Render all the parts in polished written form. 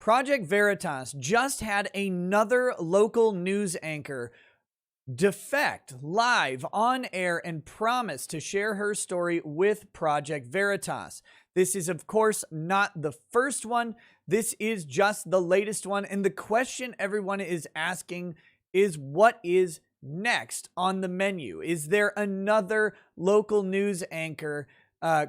Project Veritas just had another local news anchor defect live on air and promise to share her story with Project Veritas. This is, of course, not the first one. This is just the latest one. And the question everyone is asking is, what is next on the menu? Is there another local news anchor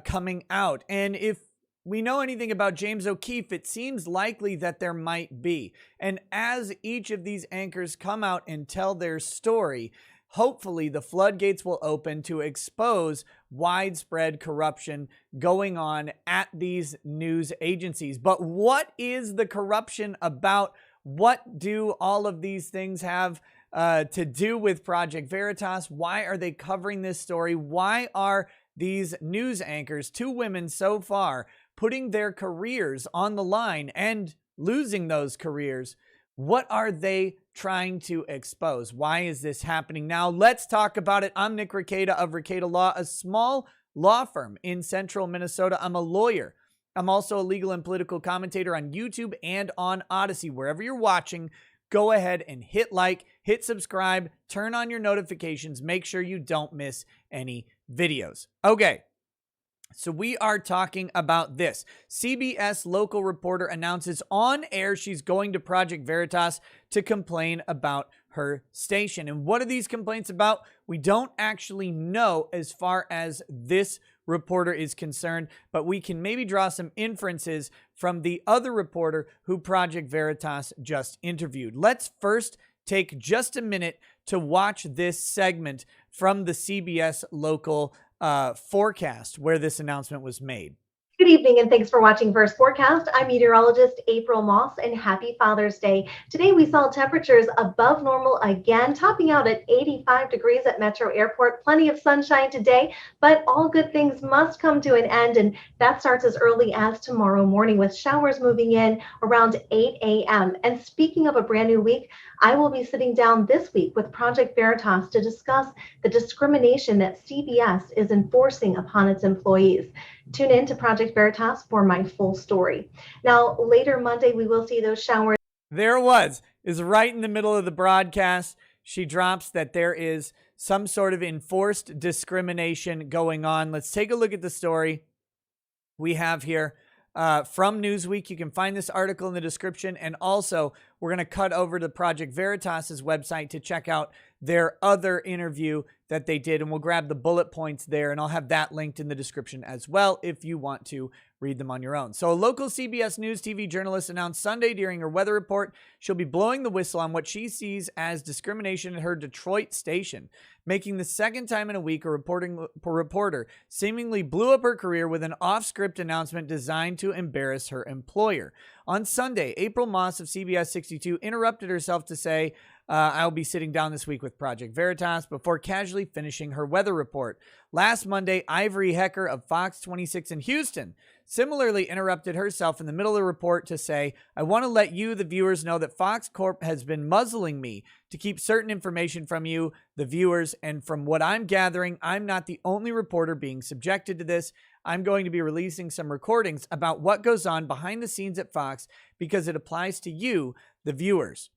coming out? And if we know anything about James O'Keefe, it seems likely that there might be. And as each of these anchors come out and tell their story, hopefully the floodgates will open to expose widespread corruption going on at these news agencies. But what is the corruption about? What do all of these things have to do with Project Veritas? Why are they covering this story? Why are these news anchors, two women so far, putting their careers on the line and losing those careers? What are they trying to expose? Why is this happening now? Let's talk about it. I'm Nick Rekieta of Rekieta Law, a small law firm in central Minnesota. I'm a lawyer. I'm also a legal and political commentator on YouTube and on Odyssey. Wherever you're watching, go ahead and hit like, hit subscribe, turn on your notifications, make sure you don't miss any videos. Okay. So we are talking about this. CBS local reporter announces on air she's going to Project Veritas to complain about her station. And what are these complaints about? We don't actually know as far as this reporter is concerned, but we can maybe draw some inferences from the other reporter who Project Veritas just interviewed. Let's first take just a minute to watch this segment from the CBS local forecast where this announcement was made. Good evening, and thanks for watching First Forecast. I'm meteorologist April Moss, and happy Father's Day. Today we saw temperatures above normal again, topping out at 85 degrees at Metro Airport. Plenty of sunshine today, but all good things must come to an end, and that starts as early as tomorrow morning with showers moving in around 8 a.m. And speaking of a brand new week, I will be sitting down this week with Project Veritas to discuss the discrimination that CBS is enforcing upon its employees. Tune in to Project Veritas for my full story. Now, later Monday, we will see those showers. There it was. Is right in the middle of the broadcast. She drops that there is some sort of enforced discrimination going on. Let's take a look at the story we have here from Newsweek. You can find this article in the description. And also, we're going to cut over to Project Veritas's website to check out their other interview that they did. And we'll grab the bullet points there, and I'll have that linked in the description as well if you want to read them on your own. So a local CBS News TV journalist announced Sunday during her weather report she'll be blowing the whistle on what she sees as discrimination at her Detroit station, making the second time in a week a reporter seemingly blew up her career with an off-script announcement designed to embarrass her employer. On Sunday, April Moss of CBS 62 interrupted herself to say, I'll be sitting down this week with Project Veritas before casually finishing her weather report. Last Monday, Ivory Hecker of Fox 26 in Houston similarly interrupted herself in the middle of the report to say, I want to let you, the viewers, know that Fox Corp has been muzzling me to keep certain information from you, the viewers, and from what I'm gathering, I'm not the only reporter being subjected to this. I'm going to be releasing some recordings about what goes on behind the scenes at Fox because it applies to you, the viewers.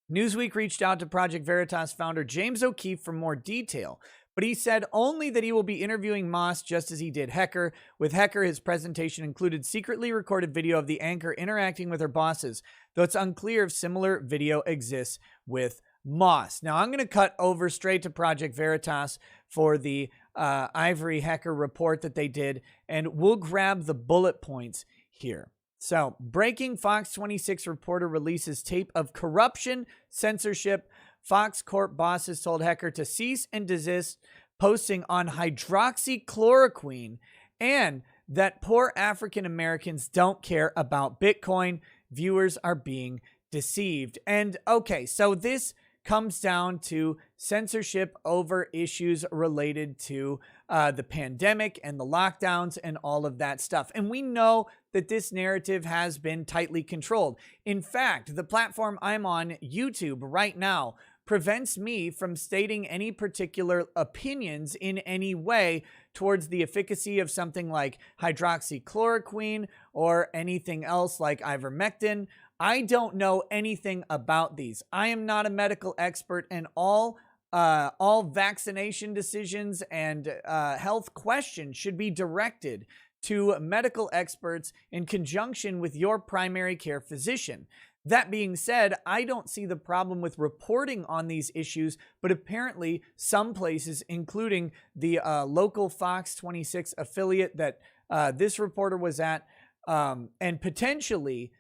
Newsweek reached out to Project Veritas founder James O'Keefe for more detail, but he said only that he will be interviewing Moss just as he did Hecker. With Hecker, his presentation included secretly recorded video of the anchor interacting with her bosses, though it's unclear if similar video exists with Moss. Now, I'm going to cut over straight to Project Veritas for the Ivory Hecker report that they did, and we'll grab the bullet points here. So, breaking Fox 26 reporter releases tape of corruption, censorship. Fox Corp bosses told Hecker to cease and desist posting on hydroxychloroquine and that poor African Americans don't care about Bitcoin. Viewers are being deceived. And okay, so this comes down to censorship over issues related to the pandemic and the lockdowns and all of that stuff. And we know that this narrative has been tightly controlled. In fact, the platform I'm on, YouTube, right now, prevents me from stating any particular opinions in any way towards the efficacy of something like hydroxychloroquine or anything else like ivermectin. I don't know anything about these. I am not a medical expert, and all vaccination decisions and health questions should be directed to medical experts in conjunction with your primary care physician. That being said, I don't see the problem with reporting on these issues, but apparently some places, including the local Fox 26 affiliate that this reporter was at, and potentially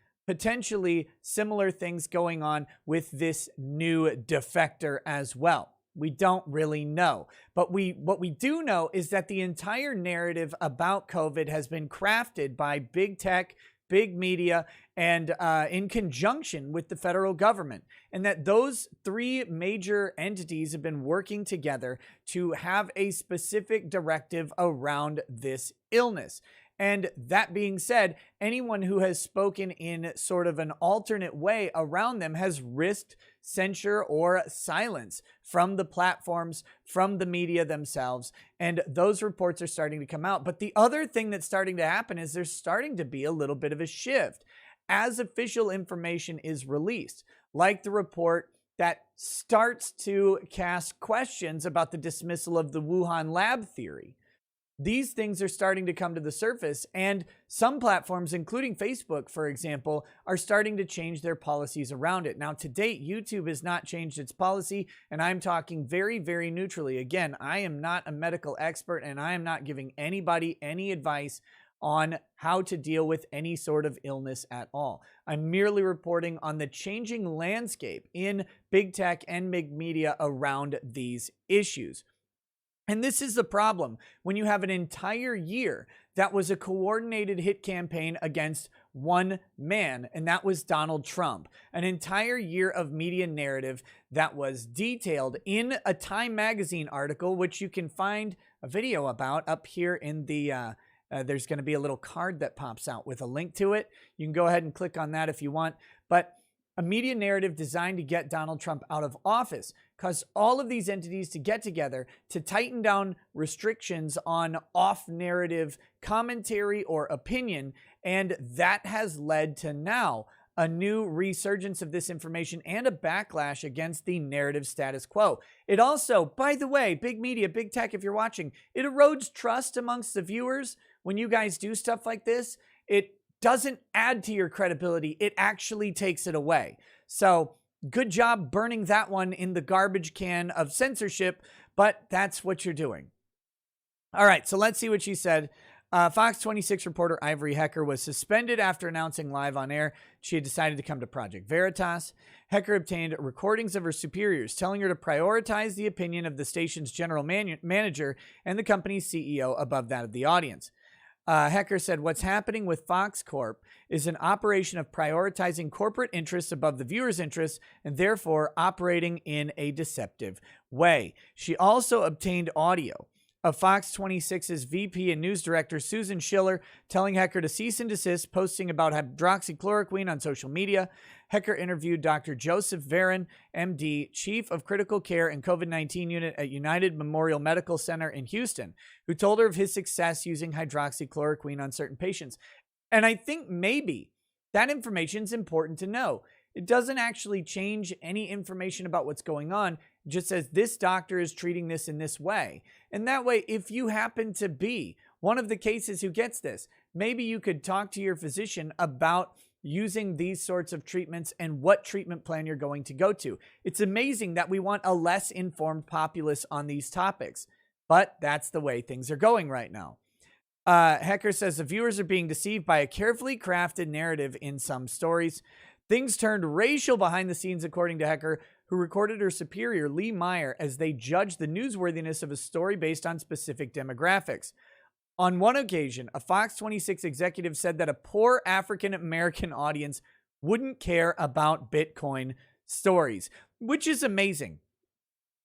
similar things going on with this new defector as well. We don't really know. But what we do know is that the entire narrative about COVID has been crafted by big tech, big media, and in conjunction with the federal government. And that those three major entities have been working together to have a specific directive around this illness. And that being said, anyone who has spoken in sort of an alternate way around them has risked censure or silence from the platforms, from the media themselves. And those reports are starting to come out. But the other thing that's starting to happen is there's starting to be a little bit of a shift as official information is released, like the report that starts to cast questions about the dismissal of the Wuhan lab theory. These things are starting to come to the surface, and some platforms, including Facebook, for example, are starting to change their policies around it. Now, to date, YouTube has not changed its policy, and I'm talking very, very neutrally. Again, I am not a medical expert, and I am not giving anybody any advice on how to deal with any sort of illness at all. I'm merely reporting on the changing landscape in big tech and big media around these issues. And this is the problem when you have an entire year that was a coordinated hit campaign against one man, and that was Donald Trump. An entire year of media narrative that was detailed in a Time magazine article, which you can find a video about up here in the, there's going to be a little card that pops out with a link to it. You can go ahead and click on that if you want. But a media narrative designed to get Donald Trump out of office caused all of these entities to get together to tighten down restrictions on off-narrative commentary or opinion, and that has led to now a new resurgence of this information and a backlash against the narrative status quo. It also, by the way, big media, big tech, if you're watching, it erodes trust amongst the viewers when you guys do stuff like this. It doesn't add to your credibility. It actually takes it away. So good job burning that one in the garbage can of censorship, but that's what you're doing. All right, so let's see what she said. Fox 26 reporter Ivory Hecker was suspended after announcing live on air she had decided to come to Project Veritas. Hecker obtained recordings of her superiors telling her to prioritize the opinion of the station's general manager and the company's CEO above that of the audience. Hecker said, "What's happening with Fox Corp is an operation of prioritizing corporate interests above the viewer's interests and therefore operating in a deceptive way." She also obtained audio of Fox 26's VP and news director Susan Schiller telling Hecker to cease and desist posting about hydroxychloroquine on social media. Hecker interviewed Dr. Joseph Varon, MD, Chief of Critical Care and COVID-19 Unit at United Memorial Medical Center in Houston, who told her of his success using hydroxychloroquine on certain patients. And I think maybe that information is important to know. It doesn't actually change any information about what's going on. It just says this doctor is treating this in this way. And that way, if you happen to be one of the cases who gets this, maybe you could talk to your physician about using these sorts of treatments and what treatment plan you're going to go to. It's amazing that we want a less informed populace on these topics, but that's the way things are going right now. Hecker says the viewers are being deceived by a carefully crafted narrative in some stories. Things turned racial behind the scenes, according to Hecker, who recorded her superior, Lee Meyer, as they judged the newsworthiness of a story based on specific demographics. On one occasion, a Fox 26 executive said that a poor African-American audience wouldn't care about Bitcoin stories, which is amazing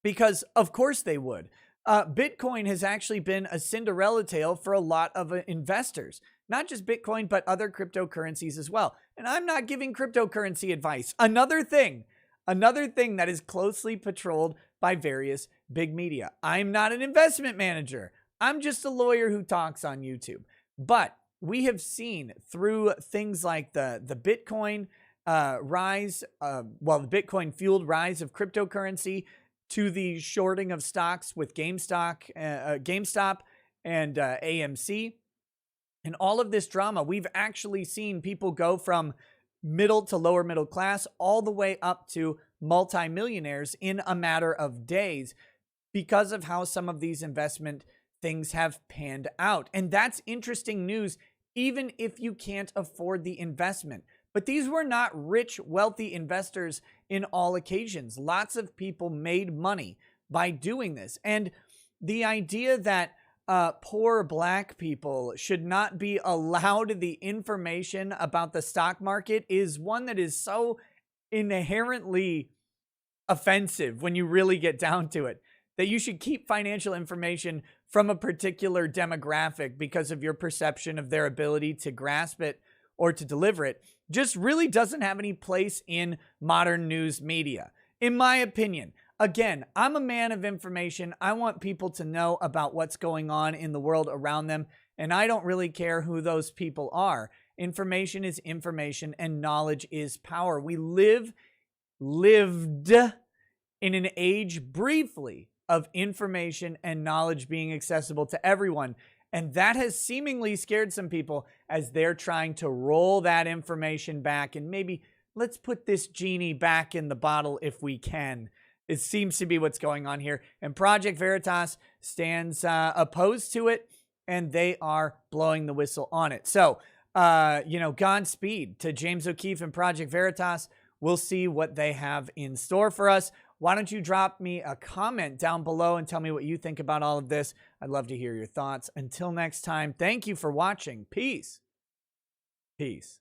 because, of course, they would. Bitcoin has actually been a Cinderella tale for a lot of investors, not just Bitcoin, but other cryptocurrencies as well. And I'm not giving cryptocurrency advice. Another thing, Another thing that is closely patrolled by various big media. I'm not an investment manager. I'm just a lawyer who talks on YouTube. But we have seen through things like the Bitcoin rise, the Bitcoin fueled rise of cryptocurrency, to the shorting of stocks with GameStop and AMC, and all of this drama. We've actually seen people go from middle to lower middle class all the way up to multimillionaires in a matter of days because of how some of these investment things have panned out. And that's interesting news, even if you can't afford the investment. But these were not rich, wealthy investors in all occasions. Lots of people made money by doing this. And the idea that poor black people should not be allowed the information about the stock market is one that is so inherently offensive when you really get down to it, that you should keep financial information from a particular demographic because of your perception of their ability to grasp it or to deliver it, just really doesn't have any place in modern news media, in my opinion. Again, I'm a man of information. I want people to know about what's going on in the world around them, and I don't really care who those people are. Information is information, and knowledge is power. We lived in an age briefly of information and knowledge being accessible to everyone. And that has seemingly scared some people as they're trying to roll that information back and maybe let's put this genie back in the bottle if we can. It seems to be what's going on here. And Project Veritas stands opposed to it, and they are blowing the whistle on it. So, Godspeed to James O'Keefe and Project Veritas. We'll see what they have in store for us. Why don't you drop me a comment down below and tell me what you think about all of this? I'd love to hear your thoughts. Until next time, thank you for watching. Peace. Peace.